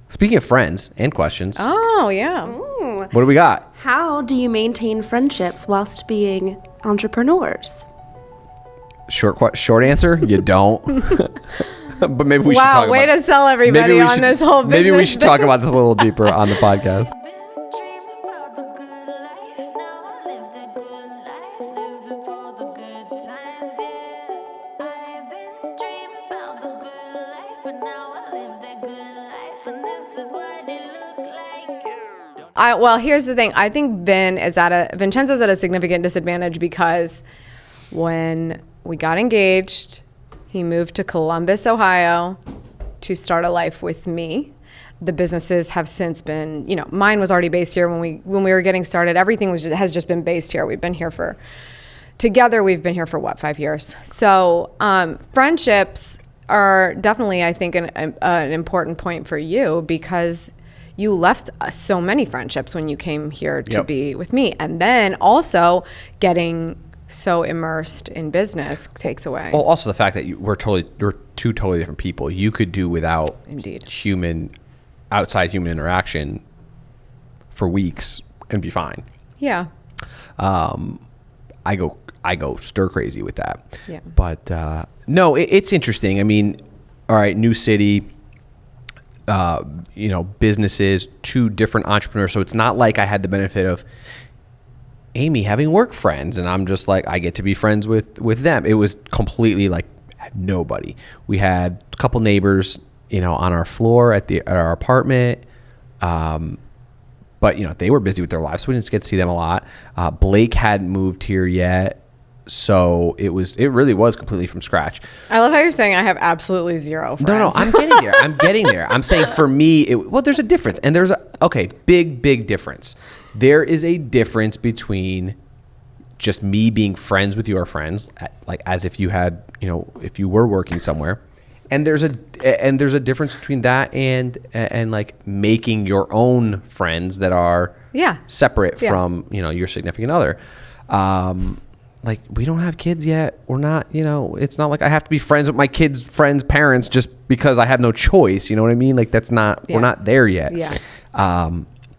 Speaking of friends and questions. Oh, yeah. Ooh. What do we got? How do you maintain friendships whilst being entrepreneurs? Short answer, you don't. But maybe we should talk about way to sell everybody on this whole business. Maybe we should talk about this a little deeper on the podcast. Well, here's the thing. I think Vincenzo's at a significant disadvantage because when we got engaged, he moved to Columbus, Ohio to start a life with me. The businesses have since been, mine was already based here when we were getting started. Everything has just been based here. We've been here together, we've been here for 5 years. So friendships are definitely, I think, an important point for you because you left so many friendships when you came here to be with me. And then also getting so immersed in business takes away. Well, also the fact that we're two totally different people. You could do without outside human interaction for weeks and be fine. Yeah. I go stir crazy with that. Yeah. But no, it's interesting. I mean, all right, new city, businesses, two different entrepreneurs. So it's not like I had the benefit of Amy having work friends and I'm just like, I get to be friends with them. It was completely like nobody. We had a couple neighbors, on our floor at our apartment. But they were busy with their lives, so we didn't get to see them a lot. Blake hadn't moved here yet. So it really was completely from scratch. I love how you're saying I have absolutely zero friends. No, I'm getting there. I'm saying for me, there's a difference. And there's big difference. There is a difference between just me being friends with your friends, like as if you had, if you were working somewhere. And there's a difference between that and like making your own friends that are separate from, your significant other. Like we don't have kids yet. We're not, it's not like I have to be friends with my kids' friends' parents just because I have no choice. You know what I mean? Like we're not there yet. Yeah.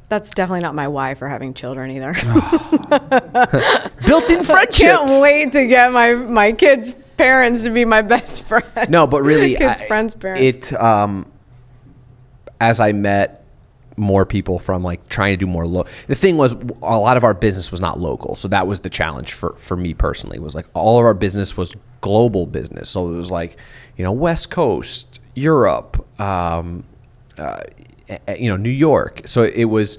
That's definitely not my why for having children either. Built-in friendships. Can't wait to get my kids' parents to be my best friends. No, but really, kids' friends' parents. As I met more people from like trying to do more the thing was a lot of our business was not local, so that was the challenge for me personally. Was like all of our business was global business, so it was like West Coast, Europe, New York. So it was,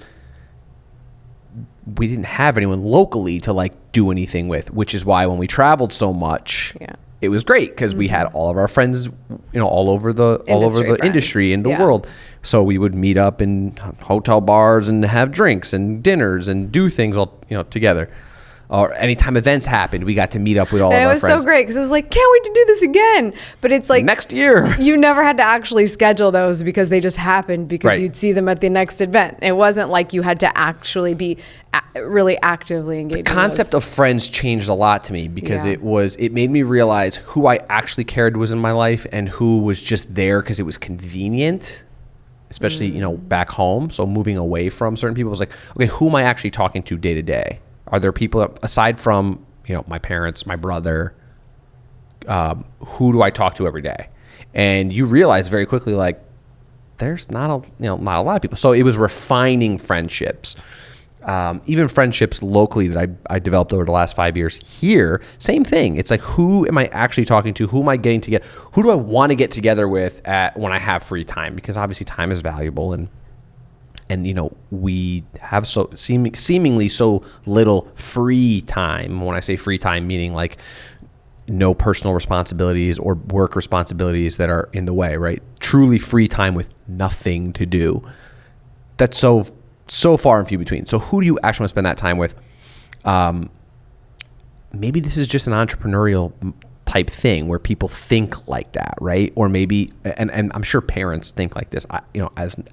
we didn't have anyone locally to like do anything with, which is why when we traveled so much, it was great because we had all of our friends, all over the industry in the world. So we would meet up in hotel bars and have drinks and dinners and do things all together. Or anytime events happened, we got to meet up with all of our friends. And it was so great because it was like, can't wait to do this again. But it's like next year. You never had to actually schedule those because they just happened because you'd see them at the next event. It wasn't like you had to actually be really actively engaged. The concept of friends changed a lot to me because it made me realize who I actually cared was in my life and who was just there because it was convenient, especially, back home. So moving away from certain people was like, okay, who am I actually talking to day to day? Are there people aside from, my parents, my brother, who do I talk to every day? And you realize very quickly, like, there's not a lot of people. So it was refining friendships, even friendships locally that I developed over the last 5 years here. Same thing. It's like, who am I actually talking to? Who am I getting together? Who do I want to get together with when I have free time? Because obviously time is valuable and we have seemingly so little free time. When I say free time, meaning like no personal responsibilities or work responsibilities that are in the way, right? Truly free time with nothing to do. That's so far and few between. So who do you actually want to spend that time with? Maybe this is just an entrepreneurial type thing where people think like that, right? Or maybe, and I'm sure parents think like this.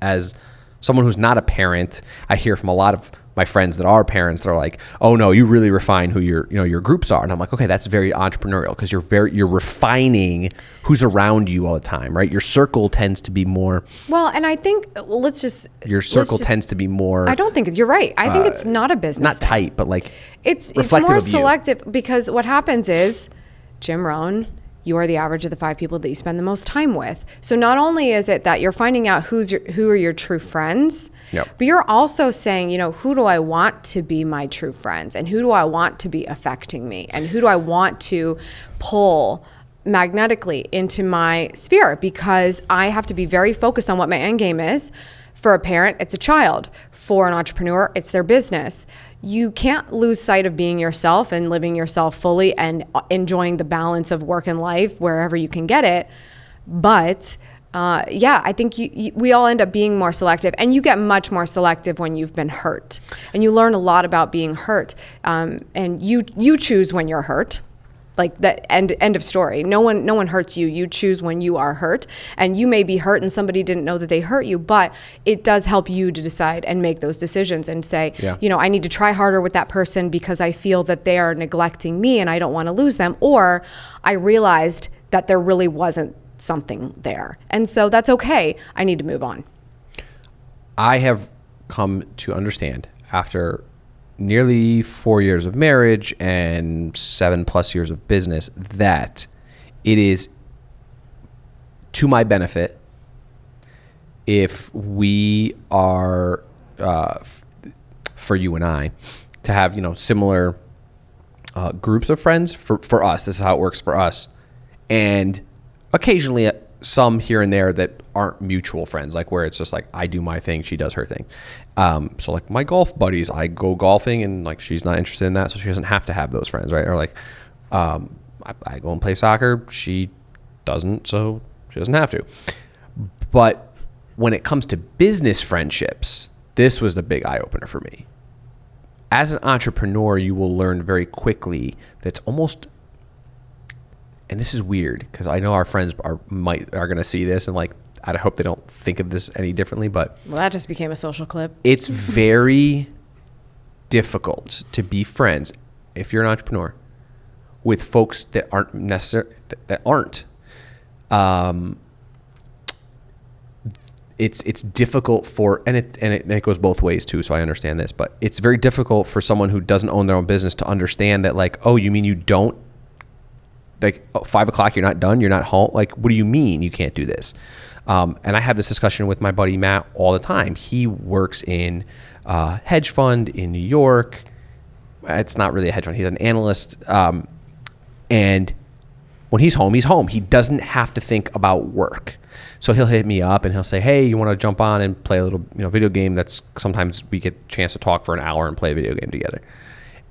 As someone who's not a parent, I hear from a lot of my friends that are parents, they're like, oh no, you really refine who your groups are. And I'm like, okay, that's very entrepreneurial because you're refining who's around you all the time, right? Your circle tends to be more. Well, and I think, your circle tends to be more. I don't think you're right. I think it's not a business. Not tight, but like it's more selective because what happens is, Jim Rohn, you are the average of the 5 people that you spend the most time with. So not only is it that you're finding out who are your true friends, yep. but you're also saying, who do I want to be my true friends, and who do I want to be affecting me, and who do I want to pull magnetically into my sphere, because I have to be very focused on what my end game is. For a parent, it's a child. For an entrepreneur, it's their business. You can't lose sight of being yourself and living yourself fully and enjoying the balance of work and life wherever you can get it. But I think we all end up being more selective, and you get much more selective when you've been hurt, and you learn a lot about being hurt. And you choose when you're hurt. Like the end of story. No one hurts you. You choose when you are hurt, and you may be hurt and somebody didn't know that they hurt you, but it does help you to decide and make those decisions and say, I need to try harder with that person because I feel that they are neglecting me and I don't want to lose them, or I realized that there really wasn't something there. And so that's okay. I need to move on. I have come to understand after nearly 4 years of marriage and 7+ years of business that it is to my benefit if we are, for you and I, to have, similar groups of friends for us. This is how it works for us. And occasionally some here and there that aren't mutual friends, like where it's just like I do my thing, she does her thing. So like my golf buddies, I go golfing and like she's not interested in that, so she doesn't have to have those friends, right? Or like I go and play soccer, she doesn't, so she doesn't have to. But when it comes to business friendships, this was the big eye opener for me. As an entrepreneur, you will learn very quickly that's almost, and this is weird because I know our friends are going to see this and like I hope they don't think of this any differently, but that just became a social clip. It's very difficult to be friends if you're an entrepreneur with folks that aren't necessary that aren't. It's difficult for and it goes both ways too, so I understand this, but it's very difficult for someone who doesn't own their own business to understand that like, oh, you mean you don't, like 5 o'clock you're not done, you're not home, like what do you mean you can't do this? And I have this discussion with my buddy Matt all the time. He works in a hedge fund in New York. It's not really a hedge fund, he's an analyst, and when he's home, he's home. He doesn't have to think about work. So he'll hit me up and he'll say, hey, you want to jump on and play a little video game? That's sometimes we get a chance to talk for an hour and play a video game together.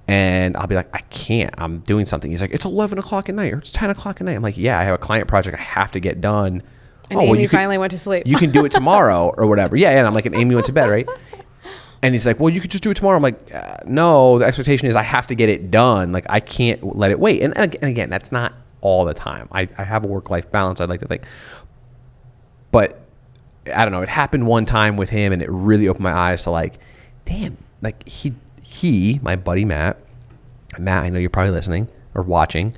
And I'll be like, I can't, I'm doing something. He's like, it's 11 o'clock at night or it's 10 o'clock at night. I'm like, yeah, I have a client project I have to get done. And Amy finally went to sleep. You can do it tomorrow or whatever. Yeah, and I'm like, and Amy went to bed, right? And he's like, well, you could just do it tomorrow. I'm like, no, the expectation is I have to get it done. Like, I can't let it wait. And again, that's not all the time. I have a work-life balance, I'd like to think. But I don't know, it happened one time with him and it really opened my eyes to like, damn, like he, my buddy Matt, I know you're probably listening or watching,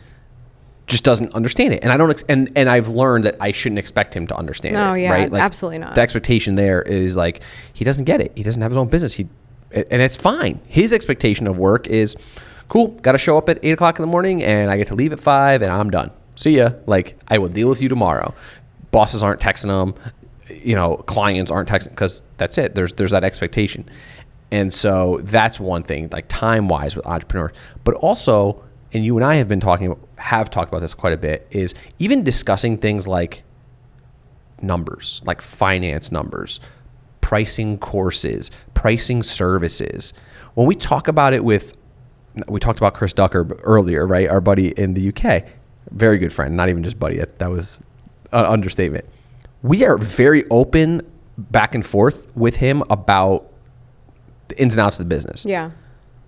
just doesn't understand it. And I don't, and I've learned that I shouldn't expect him to understand it. No, yeah, right? Like, absolutely not. The expectation there is like, he doesn't get it. He doesn't have his own business. And it's fine. His expectation of work is, cool, got to show up at 8 o'clock in the morning and I get to leave at 5 and I'm done. See ya. Like, I will deal with you tomorrow. Bosses aren't texting them, clients aren't texting, because that's it. There's that expectation. And so that's one thing, like time-wise with entrepreneurs. But also, and you and I have talked about this quite a bit, is even discussing things like numbers, like finance numbers, pricing courses, pricing services. When we talk about it we talked about Chris Ducker earlier, right? Our buddy in the UK, very good friend, not even just buddy. That was an understatement. We are very open back and forth with him about the ins and outs of the business. Yeah.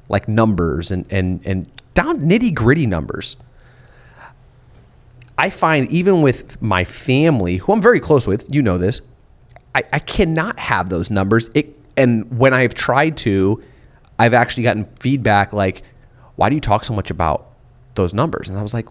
Like numbers and down nitty gritty numbers. I find even with my family, who I'm very close with, you know this, I cannot have those numbers. And when I've tried to, I've actually gotten feedback like, why do you talk so much about those numbers? And I was like,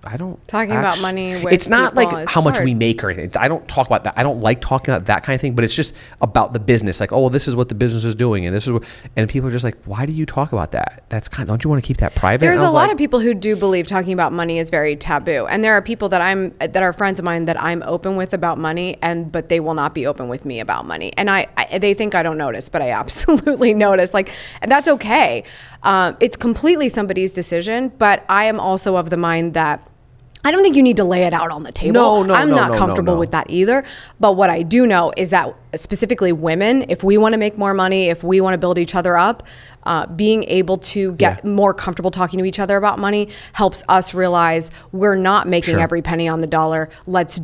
I don't Talking about money with it's not people like is how much hard. we make or anything. I don't talk about that. I don't like talking about that kind of thing, but it's just about the business. Like, oh, well, this is what the business is doing, and this is what, and people are just like, why do you talk about that? That's kind of, don't you want to keep that private? There's And I a was lot like, of people who do believe talking about money is very taboo, and there are people that are friends of mine that I'm open with about money, but they will not be open with me about money, and they think I don't notice, but I absolutely notice. Like, and that's okay. It's completely somebody's decision, but I am also of the mind that I don't think you need to lay it out on the table. I'm not comfortable with that either. But what I do know is that specifically women, if we want to make more money, if we want to build each other up, being able to get more comfortable talking to each other about money helps us realize we're not making every penny on the dollar. Let's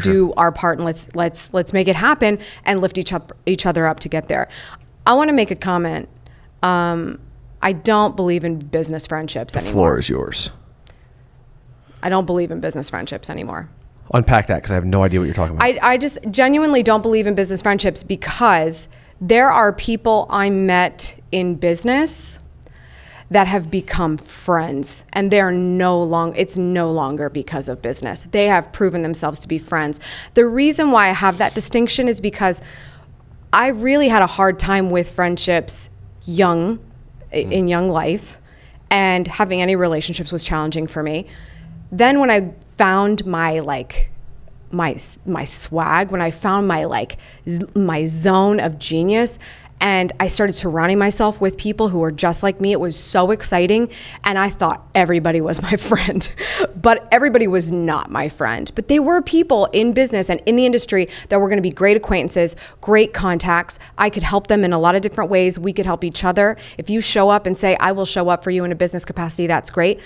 do our part, and let's make it happen and lift each other up to get there. I want to make a comment. I don't believe in business friendships anymore. the floor is yours. I don't believe in business friendships anymore. Unpack that, because I have no idea what you're talking about. I just genuinely don't believe in business friendships because there are people I met in business that have become friends, and it's no longer because of business. They have proven themselves to be friends. The reason why I have that distinction is because I really had a hard time with friendships in young life, and having any relationships was challenging for me. Then when I found my swag, when I found my zone of genius, and I started surrounding myself with people who were just like me, it was so exciting. And I thought everybody was my friend, but everybody was not my friend. But they were people in business and in the industry that were going to be great acquaintances, great contacts. I could help them in a lot of different ways. We could help each other. If you show up and say, I will show up for you in a business capacity, that's great.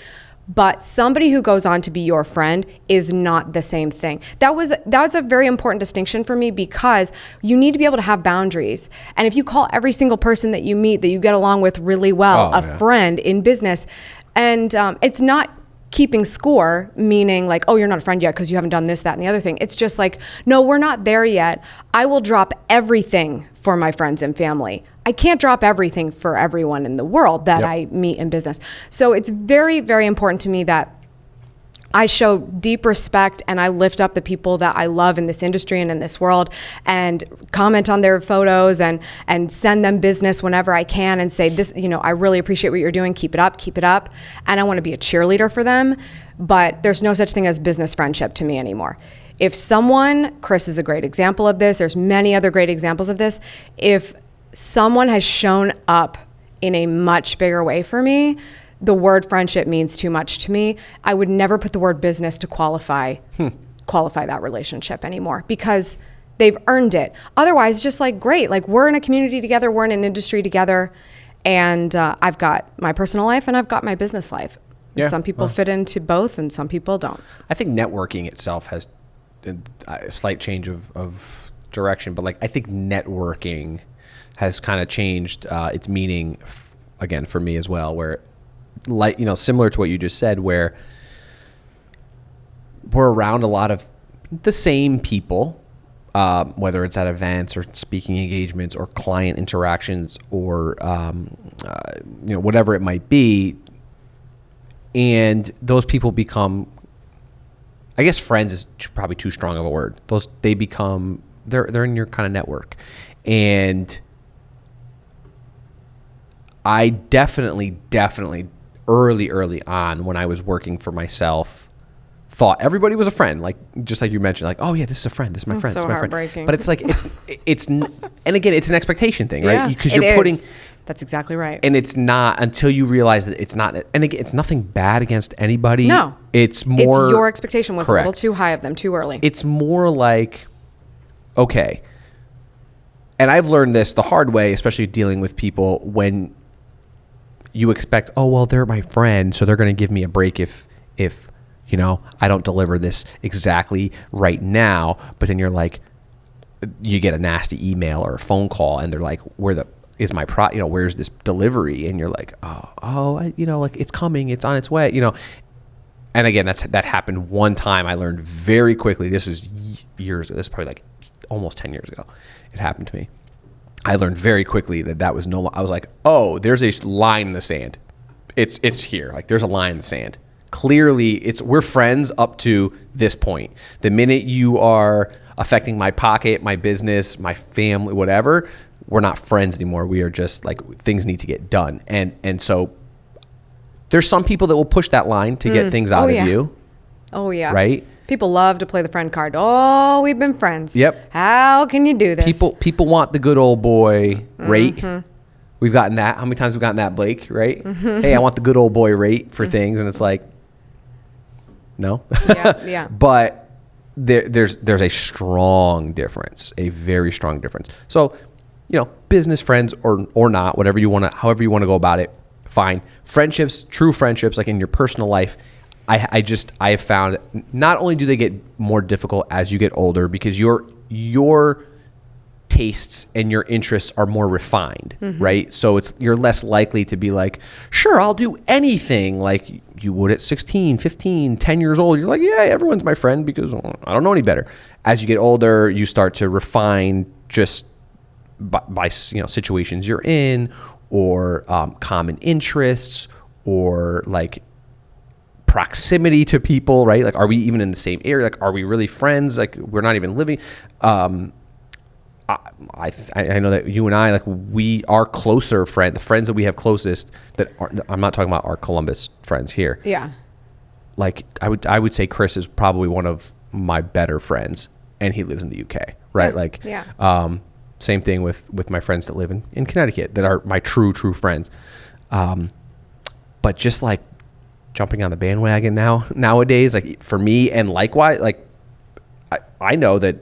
But somebody who goes on to be your friend is not the same thing. That was a very important distinction for me, because you need to be able to have boundaries. And if you call every single person that you meet that you get along with really well friend in business, and it's not keeping score, meaning like, oh, you're not a friend yet because you haven't done this, that, and the other thing. It's just like, no, we're not there yet. I will drop everything for my friends and family. I can't drop everything for everyone in the world that I meet in business. So it's very, very important to me that I show deep respect and I lift up the people that I love in this industry and in this world, and comment on their photos and send them business whenever I can, and say, this, I really appreciate what you're doing. Keep it up. And I want to be a cheerleader for them, but there's no such thing as business friendship to me anymore. If someone, Chris is a great example of this, there's many other great examples of this. If someone has shown up in a much bigger way for me, the word friendship means too much to me. I would never put the word business to qualify that relationship anymore, because they've earned it. Otherwise, just like, great, like, we're in a community together, we're in an industry together, and I've got my personal life and I've got my business life. Yeah, some people fit into both and some people don't. I think networking itself has a slight change of direction, but I think networking has kind of changed its meaning again for me as well, where similar to what you just said, where we're around a lot of the same people, whether it's at events or speaking engagements or client interactions or whatever it might be, and those people become, I guess friends is probably too strong of a word. They're in your kind of network. And I definitely early on, when I was working for myself, thought everybody was a friend. Just like you mentioned, oh yeah, this is a friend. This is my friend. So this is my heartbreaking. friend. But it's and again, it's an expectation thing, right? Yeah, Because you're putting. That's exactly right. And it's not until you realize that it's not. And again, it's nothing bad against anybody. No, it's more. It's your expectation was correct. A little too high of them too early. It's more like, okay. And I've learned this the hard way, especially dealing with people when you expect, oh, well, they're my friend, so they're going to give me a break if I don't deliver this exactly right now. But then you get a nasty email or a phone call, and they're like, where's this delivery? And you're like, it's coming, it's on its way, And again, that happened one time. I learned very quickly. This was years ago. This is probably almost 10 years ago. It happened to me. I learned very quickly that was I was like, oh, there's a line in the sand. It's here. Like there's a line in the sand. Clearly, we're friends up to this point. The minute you are affecting my pocket, my business, my family, whatever, we're not friends anymore. We are just like, things need to get done. And so there's some people that will push that line to get things out of you. Oh, yeah. Right? People love to play the friend card. Oh, we've been friends. Yep. How can you do this? People want the good old boy rate. We've gotten that. How many times we've gotten that, Blake, right? Hey, I want the good old boy rate for things. And it's like, no. Yeah. But there's a strong difference, a very strong difference. So, business friends or not, however you want to go about it, fine. Friendships, true friendships, like in your personal life, I have found not only do they get more difficult as you get older because your tastes and your interests are more refined, right? So you're less likely to be like, sure, I'll do anything like you would at 16, 15, 10 years old. You're like, yeah, everyone's my friend because I don't know any better. As you get older, you start to refine just by situations you're in or common interests or like proximity to people, right? Like, are we even in the same area? Like, are we really friends? Like, we're not even living. I know that you and I, like, we are closer friend, the friends that we have closest I'm not talking about our Columbus friends here. Yeah. Like, I would say Chris is probably one of my better friends, and he lives in the UK, right? Same thing with my friends that live in Connecticut that are my true friends. But just like jumping on the bandwagon nowadays, like for me and likewise, like I know that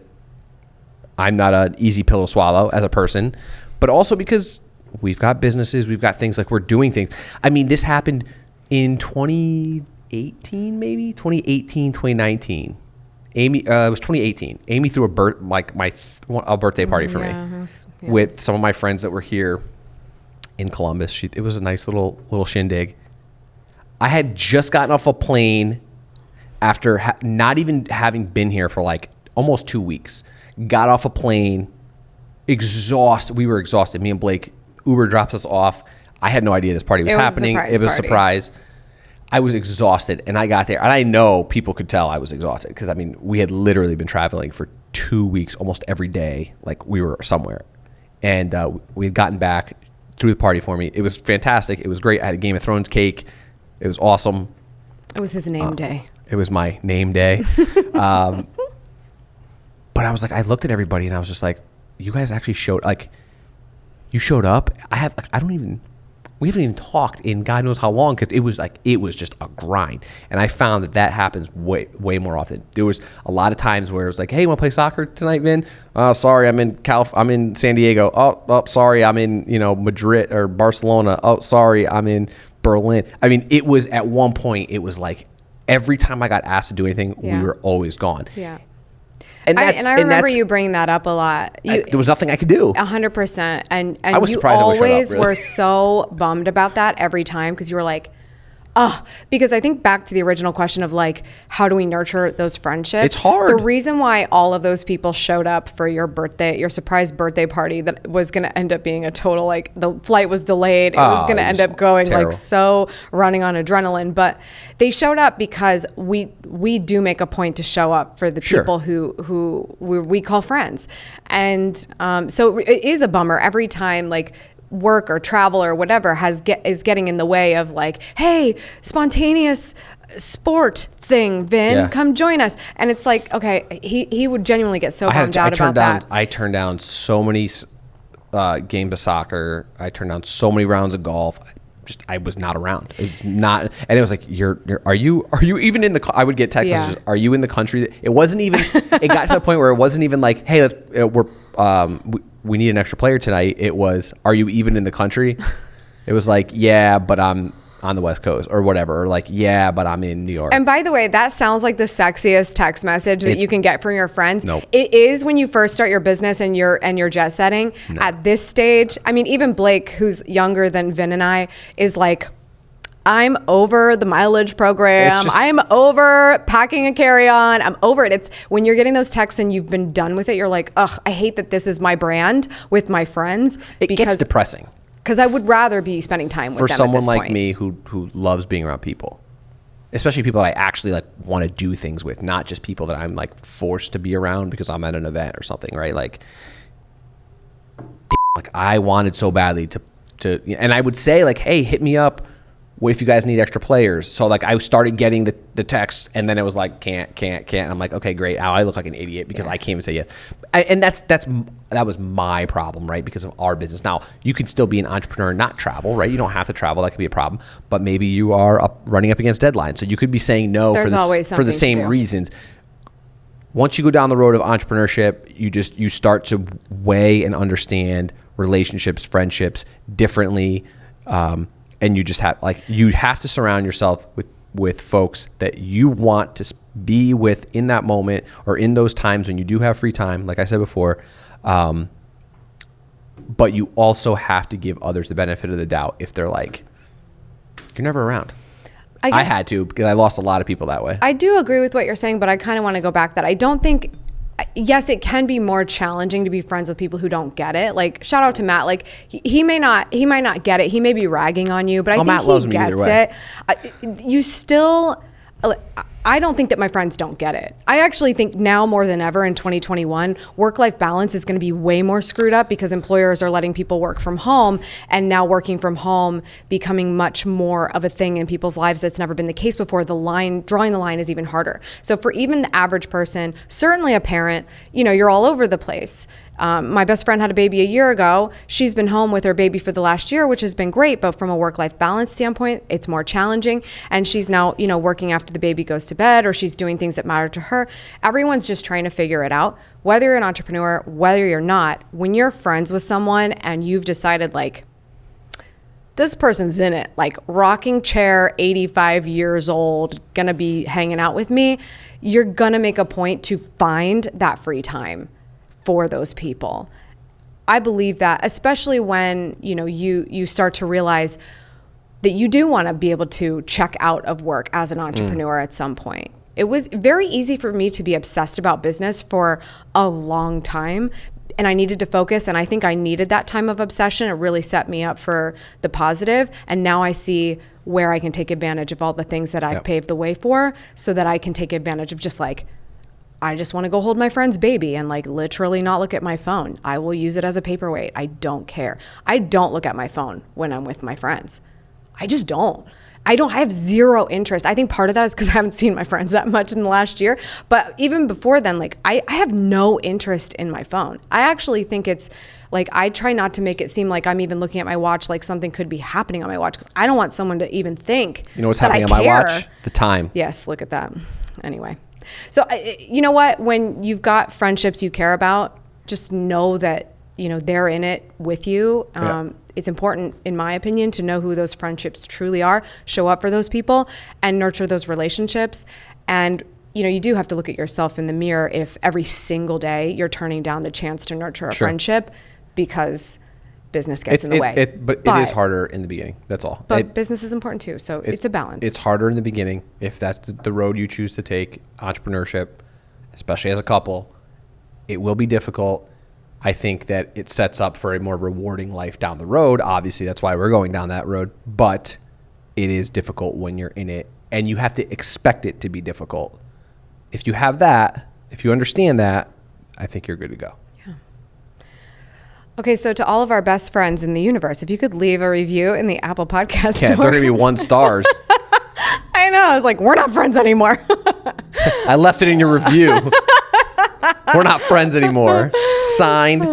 I'm not an easy pill to swallow as a person, but also because we've got businesses, we've got things, like we're doing things. I mean, this happened in 2018, maybe 2019. Amy, it was 2018. Amy threw a birthday party for me with some of my friends that were here in Columbus. It was a nice little shindig. I had just gotten off a plane after not even having been here for like almost 2 weeks. Got off a plane, exhausted. We were exhausted. Me and Blake, Uber drops us off. I had no idea this party was happening. It was a surprise. I was exhausted, and I got there, and I know people could tell I was exhausted because, I mean, we had literally been traveling for 2 weeks almost every day. Like, we were somewhere. And we had gotten back, threw the party for me. It was fantastic. It was great. I had a Game of Thrones cake. It was awesome. It was his name day. It was my name day. But I was like, I looked at everybody and I was just like, you guys actually showed, like, you showed up. We haven't even talked in God knows how long because it was just a grind. And I found that happens way more often. There was a lot of times where it was like, hey, you want to play soccer tonight, Vin? Sorry, I'm in San Diego. Oh, sorry, I'm in, Madrid or Barcelona. Oh, sorry, I'm in Berlin. I mean, it was at one point, it was like every time I got asked to do anything, we were always gone. Yeah. And I remember you bringing that up a lot. There was nothing I could do. 100%. And I was you surprised always really. were so bummed about that every time because you were like, because I think back to the original question of like, how do we nurture those friendships? It's hard. The reason why all of those people showed up for your surprise birthday party that was going to end up being a total, like the flight was delayed. It was going to end up going terrible. Like so running on adrenaline, but they showed up because we do make a point to show up for the people who we call friends. And so it is a bummer every time, like, work or travel or whatever is getting in the way of like, hey, spontaneous sport thing, Vin, come join us. And it's like, okay, he would genuinely get so bummed out about that. I turned down so many games of soccer. I turned down so many rounds of golf. I was not around. It's not, and it was like, are you even in the? I would get text messages. Are you in the country? It wasn't even. It got to the point where it wasn't even like, hey, we need an extra player tonight. It was, are you even in the country? It was like, yeah, but I'm on the West Coast or whatever. Or like, yeah, but I'm in New York. And by the way, that sounds like the sexiest text message that you can get from your friends. Nope. It is when you first start your business and you're jet setting. No. At this stage, I mean, even Blake, who's younger than Vin and I, is like, I'm over the mileage program. I'm over packing a carry-on. I'm over it. It's when you're getting those texts and you've been done with it, you're like, ugh, I hate that this is my brand with my friends. It gets depressing. Because I would rather be spending time with them for someone at this like point. me who loves being around people, especially people that I actually like want to do things with, not just people that I'm like forced to be around because I'm at an event or something, right? Like I wanted so badly to, and I would say like, hey, hit me up if you guys need extra players. So like I started getting the text, and then it was like, can't. And I'm like, okay, great. Now I look like an idiot because I can't even say yes. And that was my problem, right? Because of our business. Now you can still be an entrepreneur and not travel, right? You don't have to travel. That could be a problem, but maybe you are running up against deadlines. So you could be saying no for the same reasons. Once you go down the road of entrepreneurship, you start to weigh and understand relationships, friendships differently. And you just have you have to surround yourself with folks that you want to be with in that moment or in those times when you do have free time, like I said before. But you also have to give others the benefit of the doubt if they're like, you're never around. I had to, because I lost a lot of people that way. I do agree with what you're saying, but I kind of want to go back that I don't think. Yes, it can be more challenging to be friends with people who don't get it. Like, shout out to Matt. Like, he might not get it. He may be ragging on you, but I think Matt loves me either way. You still, I don't think that my friends don't get it. I actually think now more than ever in 2021, work-life balance is going to be way more screwed up because employers are letting people work from home, and now working from home becoming much more of a thing in people's lives that's never been the case before. Drawing the line is even harder. So for even the average person, certainly a parent, you're all over the place. My best friend had a baby a year ago. She's been home with her baby for the last year, which has been great. But from a work-life balance standpoint, it's more challenging. And she's now, working after the baby goes to bed, or she's doing things that matter to her. Everyone's just trying to figure it out. Whether you're an entrepreneur, whether you're not, when you're friends with someone and you've decided like, this person's in it, like rocking chair, 85 years old, gonna be hanging out with me, you're gonna make a point to find that free time for those people. I believe that, especially when you start to realize that you do want to be able to check out of work as an entrepreneur at some point. It was very easy for me to be obsessed about business for a long time, and I needed to focus, and I think I needed that time of obsession. It really set me up for the positive, and now I see where I can take advantage of all the things that I've paved the way for, so that I can take advantage of just like, I just want to go hold my friend's baby and like literally not look at my phone. I will use it as a paperweight. I don't care. I don't look at my phone when I'm with my friends. I just don't. I have zero interest. I think part of that is because I haven't seen my friends that much in the last year. But even before then, like I have no interest in my phone. I actually think it's like, I try not to make it seem like I'm even looking at my watch like something could be happening on my watch, because I don't want someone to even think what's happening on my watch? The time. Yes, look at that. Anyway. So you know what? When you've got friendships you care about, just know that, they're in it with you. It's important, in my opinion, to know who those friendships truly are, show up for those people, and nurture those relationships. And, you do have to look at yourself in the mirror if every single day you're turning down the chance to nurture a friendship because business gets in the way. But it is harder in the beginning. That's all. But business is important too. So it's a balance. It's harder in the beginning if that's the road you choose to take, entrepreneurship, especially as a couple. It will be difficult. I think that it sets up for a more rewarding life down the road. Obviously, that's why we're going down that road. But it is difficult when you're in it, and you have to expect it to be difficult. If you have that, if you understand that, I think you're good to go. Okay, so to all of our best friends in the universe, if you could leave a review in the Apple Podcast store. They're going to be 1 stars. I know. I was like, we're not friends anymore. I left it in your review. We're not friends anymore. Signed.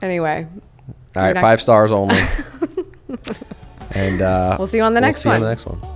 Anyway. All right, 5 stars only. And we'll see you on the next one. See you on the next one.